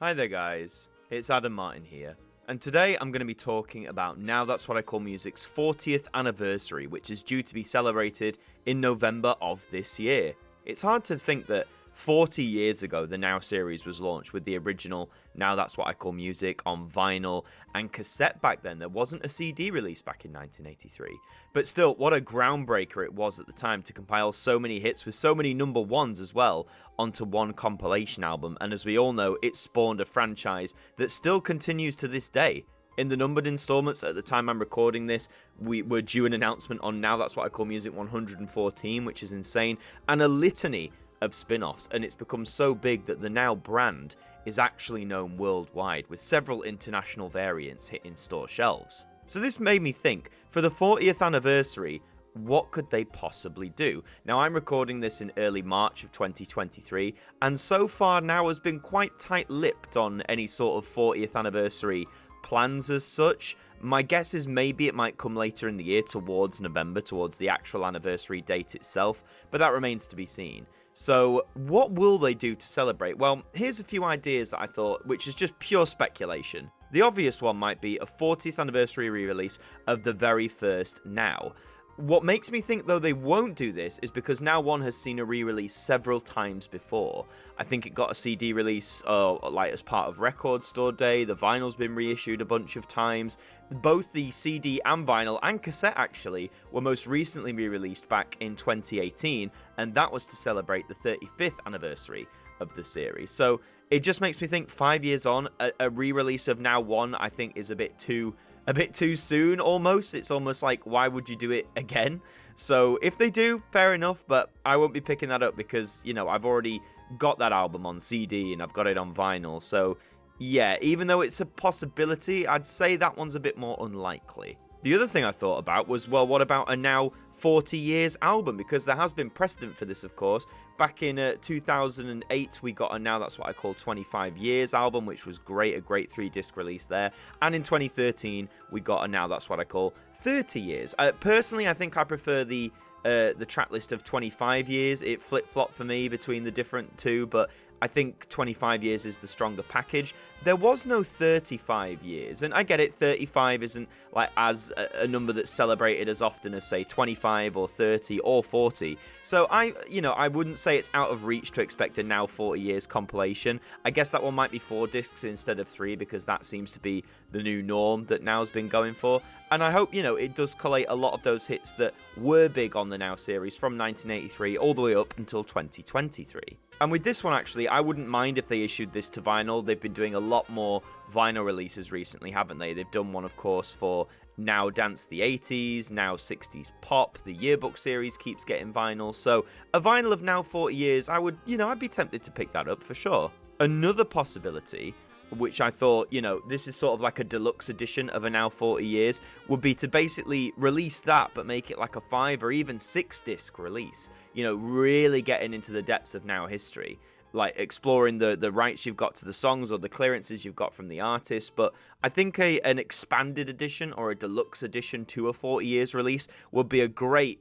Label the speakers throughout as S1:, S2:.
S1: Hi there guys, it's Adam Martin here, and today I'm going to be talking about Now That's What I Call Music's 40th anniversary, which is due to be celebrated in November of this year. It's hard to think that 40 years ago the Now series was launched with the original Now That's What I Call Music on vinyl and cassette back then. There wasn't a CD released back in 1983. But still, what a groundbreaker it was at the time to compile so many hits with so many number ones as well onto one compilation album. And as we all know, it spawned a franchise that still continues to this day. In the numbered installments, at the time I'm recording this, we were due an announcement on Now That's What I Call Music 114, which is insane, and a litany of spin-offs, and it's become so big that the Now brand is actually known worldwide, with several international variants hitting store shelves. So this made me think, for the 40th anniversary, what could they possibly do? Now, I'm recording this in early March of 2023, and so far Now has been quite tight-lipped on any sort of 40th anniversary plans as such. My guess is maybe it might come later in the year towards November, towards the actual anniversary date itself, but that remains to be seen. So what will they do to celebrate? Well, here's a few ideas that I thought, which is just pure speculation. The obvious one might be a 40th anniversary re-release of the very first Now. What makes me think, though, they won't do this is because Now 1 has seen a re-release several times before. I think it got a CD release as part of Record Store Day. The vinyl's been reissued a bunch of times. Both the CD and vinyl and cassette, actually, were most recently re-released back in 2018, and that was to celebrate the 35th anniversary of the series. So it just makes me think 5 years on, a re-release of Now 1, I think, is a bit too soon, almost. It's almost like, why would you do it again? So if they do, fair enough, but I won't be picking that up because, you know, I've already got that album on CD and I've got it on vinyl. So yeah, even though it's a possibility, I'd say that one's a bit more unlikely. The other thing I thought about was, well, what about a Now 40 Years album? Because there has been precedent for this, of course. Back in 2008, we got a Now That's What I Call 25 Years album, which was great, a great 3-disc release there. And in 2013, we got a Now That's What I Call 30 Years. Personally, I think I prefer the track list of 25 years. It flip-flopped for me between the different two, but I think 25 years is the stronger package. There was no 35 years, and I get it, 35 isn't like as a number that's celebrated as often as, say, 25 or 30 or 40. So I wouldn't say it's out of reach to expect a Now 40 Years compilation. I guess that one might be 4 discs instead of 3 because that seems to be the new norm that Now's been going for. And I hope, it does collate a lot of those hits that were big on the Now series from 1983 all the way up until 2023. And with this one, actually, I wouldn't mind if they issued this to vinyl. They've been doing a lot more vinyl releases recently, haven't they? They've done one, of course, for Now Dance the 80s, Now 60s Pop. The Yearbook series keeps getting vinyl. So a vinyl of Now 40 Years, I'd be tempted to pick that up for sure. Another possibility, which I thought, this is sort of like a deluxe edition of a Now 40 Years, would be to basically release that, but make it like a 5 or even 6-disc release. Really getting into the depths of Now history, like exploring the rights you've got to the songs or the clearances you've got from the artist. But I think an expanded edition or a deluxe edition to a 40 Years release would be a great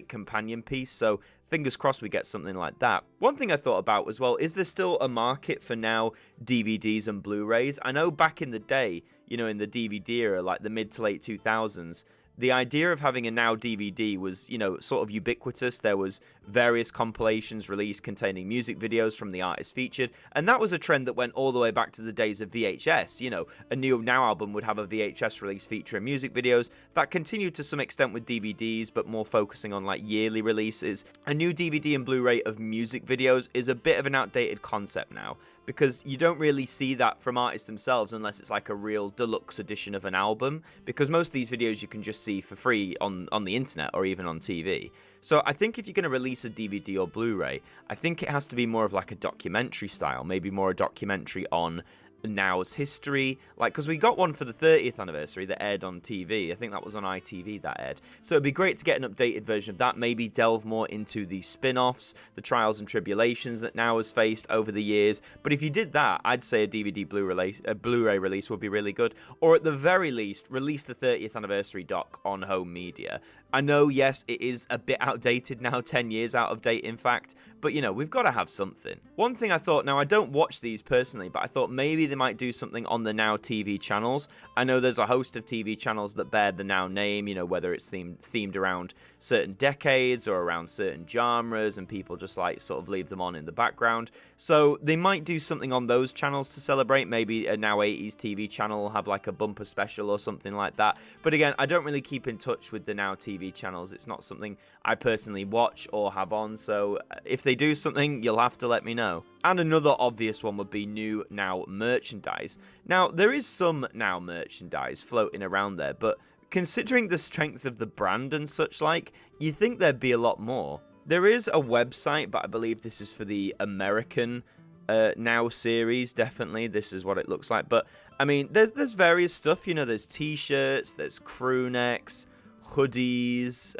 S1: companion piece. So fingers crossed we get something like that. One thing I thought about as well, is there still a market for Now DVDs and Blu-rays? I know back in the day, in the DVD era, like the mid to late 2000s, the idea of having a Now DVD was, sort of ubiquitous. There was various compilations released containing music videos from the artist featured, and that was a trend that went all the way back to the days of VHS. A new Now album would have a VHS release featuring music videos. That continued to some extent with DVDs, but more focusing on like yearly releases. A new DVD and Blu-ray of music videos is a bit of an outdated concept now, because you don't really see that from artists themselves unless it's like a real deluxe edition of an album, because most of these videos you can just see for free on the internet or even on TV. So I think if you're going to release a DVD or Blu-ray, I think it has to be more of like a documentary style, maybe more a documentary on Now's history, because we got one for the 30th anniversary that aired on TV. I think that was on ITV that aired. So it'd be great to get an updated version of that, maybe delve more into the spin-offs, the trials and tribulations that Now has faced over the years. But if you did that, I'd say a Blu-ray release would be really good, or at the very least, release the 30th anniversary doc on home media. I know, yes, it is a bit outdated now, 10 years out of date, in fact, but you know, we've got to have something. One thing I thought, now I don't watch these personally, but I thought maybe they might do something on the Now TV channels. I know there's a host of TV channels that bear the Now name, you know, whether it's themed around certain decades or around certain genres, and people just like sort of leave them on in the background. So they might do something on those channels to celebrate. Maybe a Now 80s TV channel will have like a bumper special or something like that. But again, I don't really keep in touch with the Now TV channels. It's not something I personally watch or have on, so if they do something, you'll have to let me know. And another obvious one would be new Now merchandise. Now, there is some Now merchandise floating around there, but considering the strength of the brand and such like, you think there'd be a lot more. There is a website, but I believe this is for the American Now series, definitely. This is what it looks like. But, I mean, there's various stuff, you know, there's t-shirts, there's crew necks, hoodies,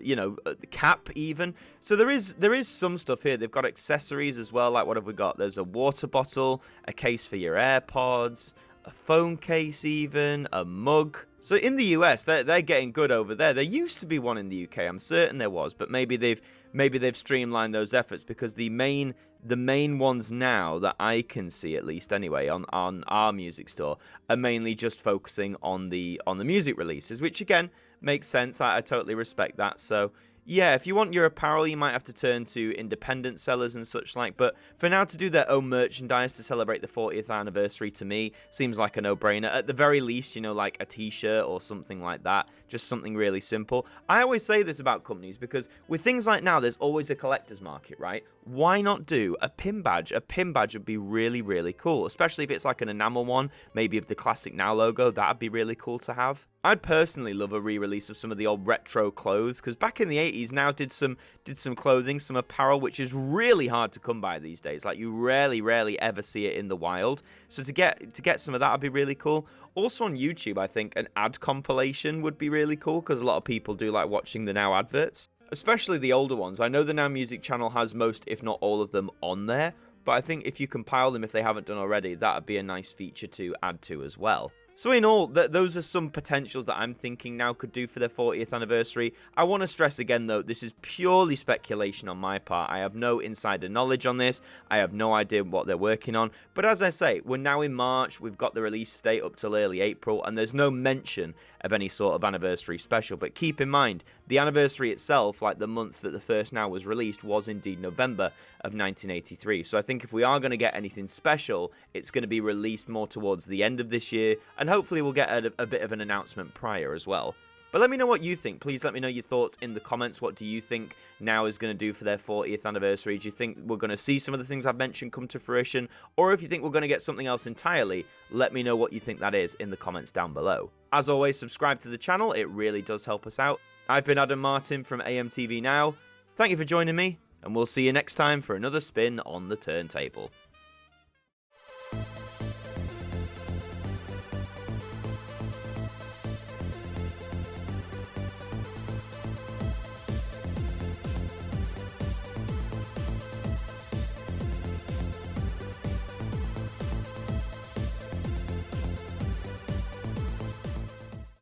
S1: you know, cap even. So there is some stuff here. They've got accessories as well. Like, what have we got? There's a water bottle, a case for your AirPods, a phone case even, a mug. So in the US, they're getting good over there. There used to be one in the UK. I'm certain there was, but maybe they've streamlined those efforts, because the main ones now that I can see, at least anyway, on our music store, are mainly just focusing on the music releases, which again makes sense. I totally respect that. So yeah, if you want your apparel, you might have to turn to independent sellers and such like, but for now, to do their own merchandise to celebrate the 40th anniversary, to me, seems like a no-brainer. At the very least, you know, like a t-shirt or something like that, just something really simple. I always say this about companies, because with things like Now, there's always a collector's market, right? Why not do a pin badge? A pin badge would be really, really cool, especially if it's like an enamel one, maybe of the classic Now logo. That'd be really cool to have. I'd personally love a re-release of some of the old retro clothes, because back in the 80s, Now did some clothing, some apparel, which is really hard to come by these days. Like, you rarely ever see it in the wild. So to get some of that would be really cool. Also on YouTube, I think an ad compilation would be really cool, because a lot of people do like watching the Now adverts, especially the older ones. I know the Now Music channel has most, if not all of them, on there, but I think if you compile them, if they haven't done already, that would be a nice feature to add to as well. So in all, those are some potentials that I'm thinking Now could do for their 40th anniversary. I want to stress again, though, this is purely speculation on my part. I have no insider knowledge on this. I have no idea what they're working on. But as I say, we're now in March. We've got the release date up till early April, and there's no mention of any sort of anniversary special. But keep in mind, the anniversary itself, like the month that the first Now was released, was indeed November of 1983. So I think if we are going to get anything special, it's going to be released more towards the end of this year, and hopefully we'll get a bit of an announcement prior as well. But let me know what you think. Please let me know your thoughts in the comments. What do you think Now is going to do for their 40th anniversary? Do you think we're going to see some of the things I've mentioned come to fruition? Or if you think we're going to get something else entirely, let me know what you think that is in the comments down below. As always, subscribe to the channel. It really does help us out. I've been Adam Martin from AMTV Now. Thank you for joining me, and we'll see you next time for another spin on the turntable.